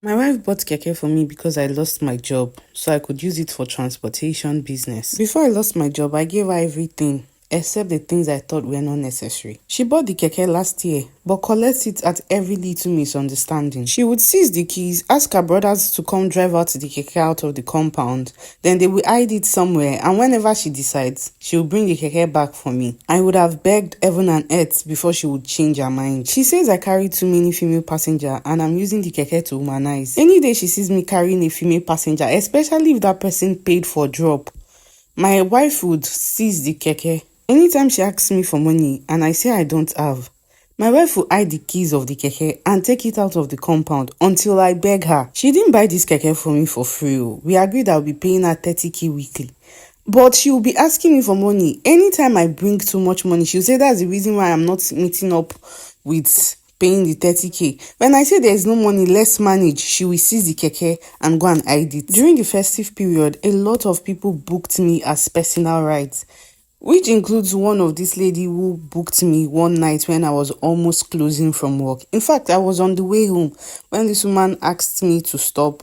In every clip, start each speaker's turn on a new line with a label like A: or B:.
A: My wife bought keke for me because I lost my job, so I could use it for transportation business. Before I lost my job, I gave her everything except the things I thought were not necessary. She bought the keke last year, but collects it at every little misunderstanding. She would seize the keys, ask her brothers to come drive out the keke out of the compound, then they will hide it somewhere, and whenever she decides, she will bring the keke back for me. I would have begged heaven and earth before she would change her mind. She says I carry too many female passengers and I'm using the keke to humanize. Any day she sees me carrying a female passenger, especially if that person paid for drop, my wife would seize the keke. Anytime she asks me for money and I say I don't have, my wife will hide the keys of the keke and take it out of the compound until I beg her. She didn't buy this keke for me for free. We agreed I'll be paying her 30k weekly. But she will be asking me for money. Anytime I bring too much money, she'll say that's the reason why I'm not meeting up with paying the 30k. When I say there's no money, let's manage, she will seize the keke and go and hide it. During the festive period, a lot of people booked me as personal rides, which includes one of this lady who booked me one night when I was almost closing from work. In fact, I was on the way home when this woman asked me to stop,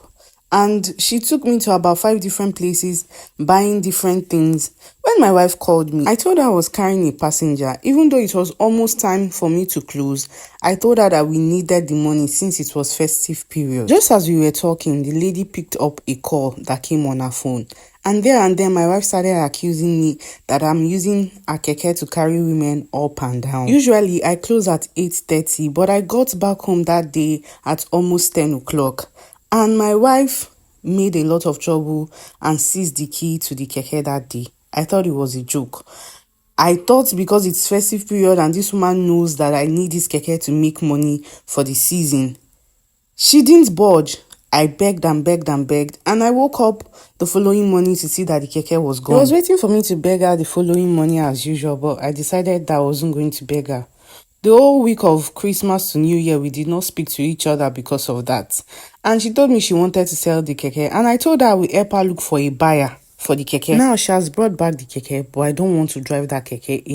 A: and she took me to about 5 different places buying different things. When my wife called me, I told her I was carrying a passenger. Even though it was almost time for me to close, I told her that we needed the money since it was festive period. Just as we were talking, the lady picked up a call that came on her phone. And then my wife started accusing me that I'm using a keke to carry women up and down. Usually I close at 8:30, but I got back home that day at almost 10 o'clock. And my wife made a lot of trouble and seized the key to the keke that day. I thought it was a joke. I thought because it's festive period and this woman knows that I need this keke to make money for the season. She didn't budge. I begged and begged and begged, and I woke up the following morning to see that the keke was gone. She was waiting for me to beg her the following morning as usual, but I decided that I wasn't going to beg her. The whole week of Christmas to New Year, we did not speak to each other because of that. And she told me she wanted to sell the keke, and I told her I would help her look for a buyer for the keke. Now she has brought back the keke, but I don't want to drive that keke